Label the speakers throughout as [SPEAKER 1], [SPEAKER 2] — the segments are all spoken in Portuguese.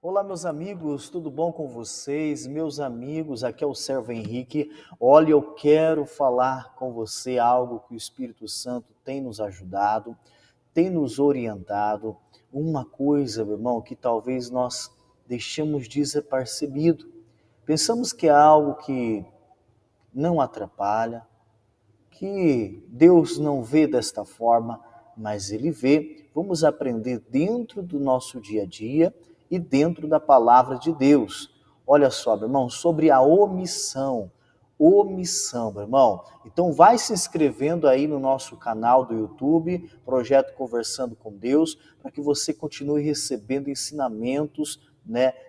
[SPEAKER 1] Olá, meus amigos, tudo bom com vocês? Meus amigos, aqui é o servo Henrique. Olha, eu quero falar com você algo que o Espírito Santo tem nos ajudado, tem nos orientado. Uma coisa, meu irmão, que talvez nós deixemos desapercebido. Pensamos que é algo que não atrapalha, que Deus não vê desta forma, mas Ele vê. Vamos aprender dentro do nosso dia a dia e dentro da palavra de Deus. Olha só, meu irmão, sobre a omissão. Omissão, meu irmão. Então vai se inscrevendo aí no nosso canal do YouTube, Projeto Conversando com Deus, para que você continue recebendo ensinamentos,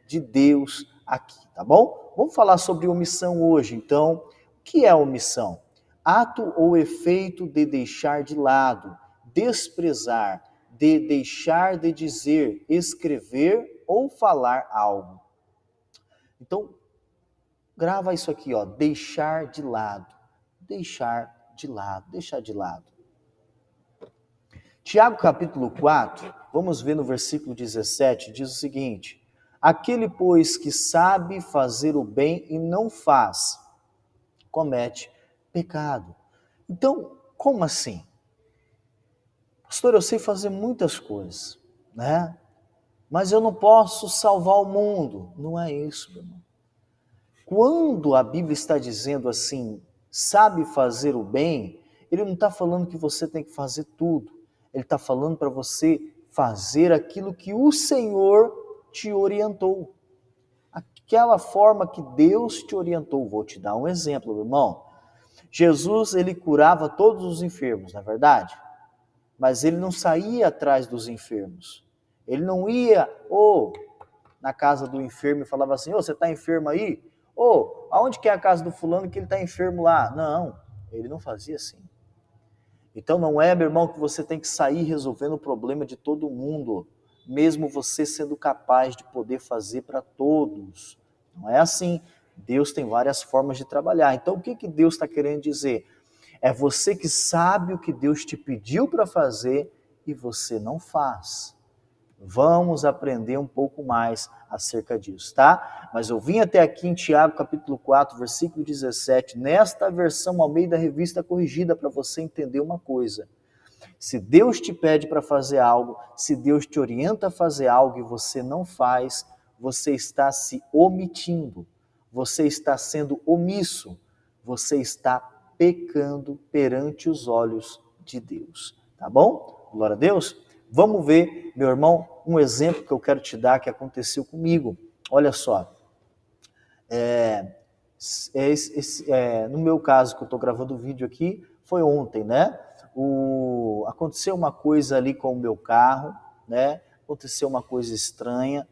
[SPEAKER 1] de Deus aqui, tá bom? Vamos falar sobre omissão hoje. Então, o que é omissão? Ato ou efeito de deixar de lado, desprezar, de deixar de dizer, escrever ou falar algo. Então, grava isso aqui, ó, deixar de lado, deixar de lado, deixar de lado. Tiago capítulo 4, vamos ver no versículo 17, diz o seguinte: aquele, pois, que sabe fazer o bem e não faz, comete pecado. Então, como assim? Pastor, eu sei fazer muitas coisas, né? Mas eu não posso salvar o mundo. Não é isso, meu irmão. Quando a Bíblia está dizendo assim, sabe fazer o bem, ele não está falando que você tem que fazer tudo. Ele está falando para você fazer aquilo que o Senhor te orientou. Aquela forma que Deus te orientou. Vou te dar um exemplo, meu irmão. Jesus, ele curava todos os enfermos, não é verdade? Mas ele não saía atrás dos enfermos. Ele não ia, na casa do enfermo e falava assim, você está enfermo aí? Aonde que é a casa do fulano que ele está enfermo lá? Não, ele não fazia assim. Então não é, meu irmão, que você tem que sair resolvendo o problema de todo mundo, mesmo você sendo capaz de poder fazer para todos. Não é assim. Deus tem várias formas de trabalhar. Então o que Deus está querendo dizer? É você que sabe o que Deus te pediu para fazer e você não faz. Vamos aprender um pouco mais acerca disso, tá? Mas eu vim até aqui em Tiago, capítulo 4, versículo 17, nesta versão ao meio da revista corrigida, para você entender uma coisa. Se Deus te pede para fazer algo, se Deus te orienta a fazer algo e você não faz, você está se omitindo, você está sendo omisso, você está pecando perante os olhos de Deus, tá bom? Glória a Deus. Vamos ver, meu irmão, um exemplo que eu quero te dar que aconteceu comigo. Olha só, no meu caso, que eu estou gravando o vídeo aqui, foi ontem, né? Aconteceu uma coisa ali com o meu carro, né? Aconteceu uma coisa estranha,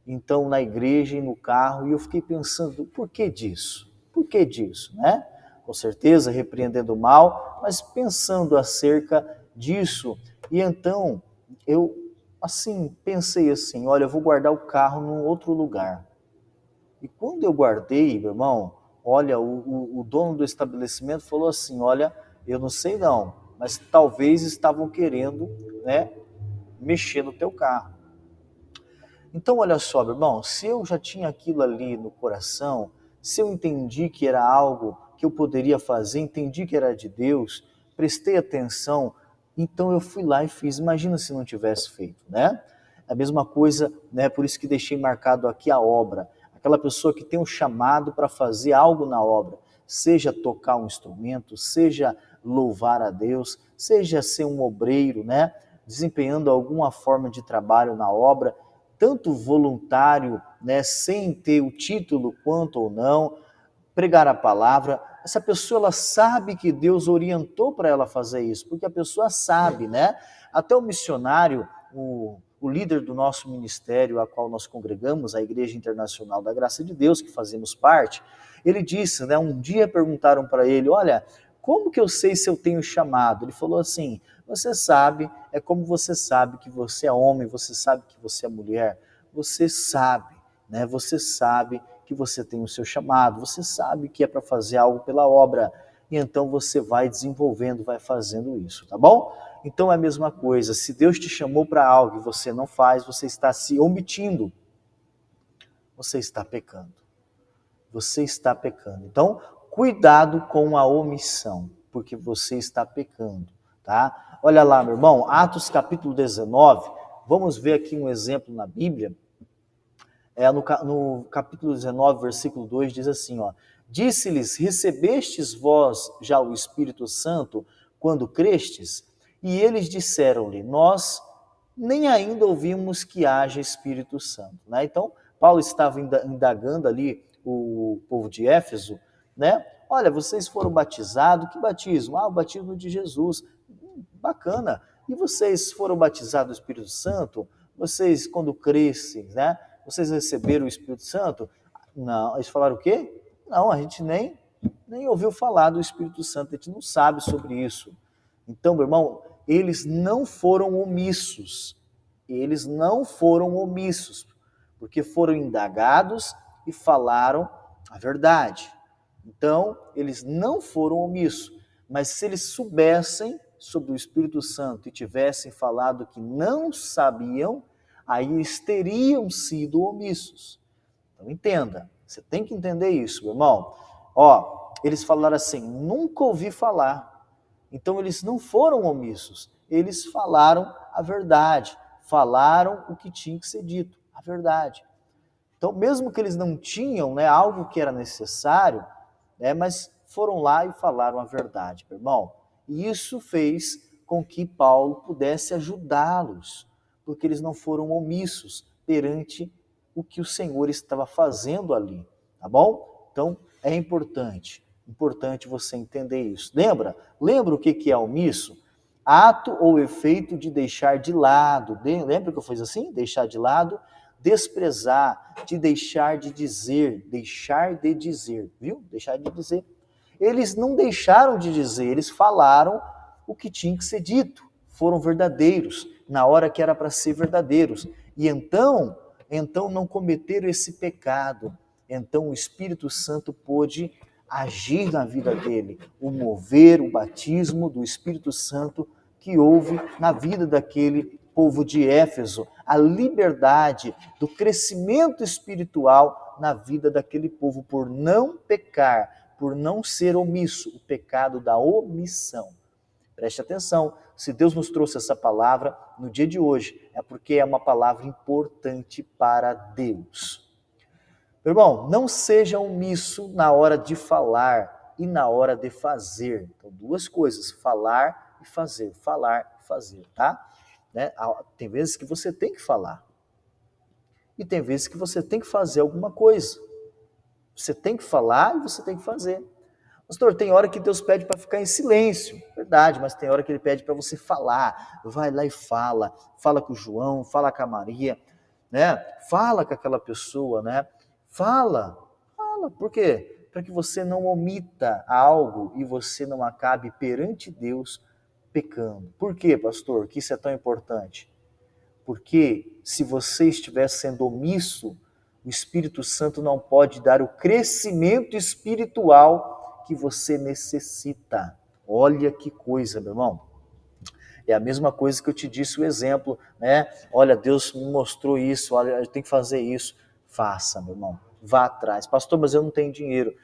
[SPEAKER 1] então na igreja e no carro, e eu fiquei pensando, por que disso? Por que disso, né? Com certeza repreendendo o mal, mas pensando acerca disso, e então eu pensei assim, olha, eu vou guardar o carro num outro lugar. E quando eu guardei, meu irmão, olha, o dono do estabelecimento falou assim, olha, eu não sei não, mas talvez estavam querendo, né, mexer no teu carro. Então, olha só, meu irmão, se eu já tinha aquilo ali no coração, se eu entendi que era algo que eu poderia fazer, entendi que era de Deus, prestei atenção, então eu fui lá e fiz. Imagina se não tivesse feito, né? A mesma coisa, né? Por isso que deixei marcado aqui a obra. Aquela pessoa que tem um chamado para fazer algo na obra, seja tocar um instrumento, seja louvar a Deus, seja ser um obreiro, né? Desempenhando alguma forma de trabalho na obra, tanto voluntário, né, sem ter o título quanto ou não, pregar a palavra, essa pessoa ela sabe que Deus orientou para ela fazer isso, porque a pessoa sabe, né? Até o missionário, o líder do nosso ministério, a qual nós congregamos, a Igreja Internacional da Graça de Deus, que fazemos parte, ele disse, né, um dia perguntaram para ele, olha, como que eu sei se eu tenho chamado? Ele falou assim, você sabe, é como você sabe que você é homem, você sabe que você é mulher, você sabe, né? Você sabe que você tem o seu chamado, você sabe que é para fazer algo pela obra, e então você vai desenvolvendo, vai fazendo isso, tá bom? Então é a mesma coisa, se Deus te chamou para algo e você não faz, você está se omitindo, você está pecando. Você está pecando. Então, cuidado com a omissão, porque você está pecando, tá? Olha lá, meu irmão, Atos capítulo 19, vamos ver aqui um exemplo na Bíblia. No capítulo 19, versículo 2, diz assim, ó: Disse-lhes, recebestes vós já o Espírito Santo quando crestes? E eles disseram-lhe, nós nem ainda ouvimos que haja Espírito Santo. Né? Então, Paulo estava indagando ali o povo de Éfeso, né? Olha, vocês foram batizados, que batismo? Ah, o batismo de Jesus. Bacana. E vocês foram batizados do Espírito Santo? Vocês, quando crescem, né? Vocês receberam o Espírito Santo? Não. Eles falaram o quê? Não, a gente nem ouviu falar do Espírito Santo, a gente não sabe sobre isso. Então, meu irmão, eles não foram omissos. Eles não foram omissos, porque foram indagados e falaram a verdade. Então, eles não foram omissos, mas se eles soubessem sobre o Espírito Santo e tivessem falado que não sabiam, aí eles teriam sido omissos. Então, entenda, você tem que entender isso, meu irmão. Ó, eles falaram assim, nunca ouvi falar. Então, eles não foram omissos, eles falaram a verdade, falaram o que tinha que ser dito, a verdade. Então, mesmo que eles não tinham, né, algo que era necessário, né, mas foram lá e falaram a verdade, meu irmão. E isso fez com que Paulo pudesse ajudá-los, porque eles não foram omissos perante o que o Senhor estava fazendo ali, tá bom? Então, é importante você entender isso. Lembra o que é omisso? Ato ou efeito de deixar de lado. Lembra que eu fiz assim? Deixar de lado, desprezar, de deixar de dizer, viu? Deixar de dizer. Eles não deixaram de dizer, eles falaram o que tinha que ser dito. Foram verdadeiros, na hora que era para ser verdadeiros. E então não cometeram esse pecado. Então o Espírito Santo pôde agir na vida dele, o mover, o batismo do Espírito Santo que houve na vida daquele povo de Éfeso, a liberdade do crescimento espiritual na vida daquele povo por não pecar, por não ser omisso, o pecado da omissão. Preste atenção, se Deus nos trouxe essa palavra no dia de hoje, é porque é uma palavra importante para Deus. Meu irmão, não seja omisso na hora de falar e na hora de fazer. Então, duas coisas, falar e fazer, tá? Né? Tem vezes que você tem que falar e tem vezes que você tem que fazer alguma coisa. Você tem que falar e você tem que fazer. Pastor, tem hora que Deus pede para ficar em silêncio, verdade, mas tem hora que Ele pede para você falar. Vai lá e fala com o João, fala com a Maria, né? Fala com aquela pessoa, né? Fala, por quê? Para que você não omita algo e você não acabe perante Deus pecando. Por quê, pastor, que isso é tão importante? Porque se você estiver sendo omisso, o Espírito Santo não pode dar o crescimento espiritual que você necessita. Olha que coisa, meu irmão. É a mesma coisa que eu te disse o exemplo, né? Olha, Deus me mostrou isso, olha, eu tenho que fazer isso. Faça, meu irmão. Vá atrás. Pastor, mas eu não tenho dinheiro.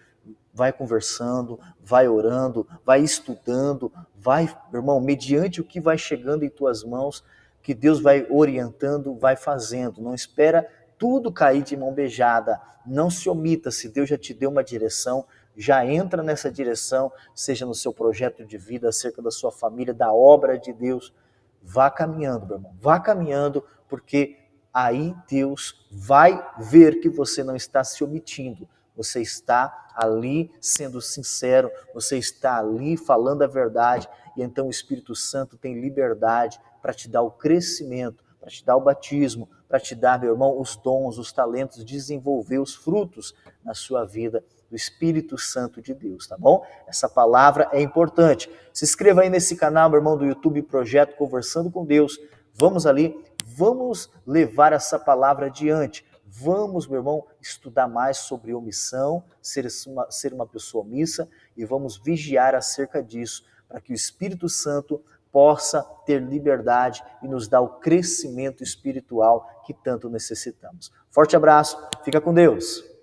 [SPEAKER 1] Vai conversando, vai orando, vai estudando, vai, meu irmão, mediante o que vai chegando em tuas mãos, que Deus vai orientando, vai fazendo. Não espera tudo cair de mão beijada. Não se omita, se Deus já te deu uma direção, já entra nessa direção, seja no seu projeto de vida, acerca da sua família, da obra de Deus. Vá caminhando, meu irmão, vá caminhando, porque aí Deus vai ver que você não está se omitindo. Você está ali sendo sincero, você está ali falando a verdade, e então o Espírito Santo tem liberdade para te dar o crescimento, para te dar o batismo, para te dar, meu irmão, os dons, os talentos, desenvolver os frutos na sua vida do Espírito Santo de Deus, tá bom? Essa palavra é importante. Se inscreva aí nesse canal, meu irmão, do YouTube Projeto Conversando com Deus. Vamos ali, vamos levar essa palavra adiante. Vamos, meu irmão, estudar mais sobre omissão, ser uma pessoa omissa, e vamos vigiar acerca disso, para que o Espírito Santo possa ter liberdade e nos dar o crescimento espiritual que tanto necessitamos. Forte abraço, fica com Deus!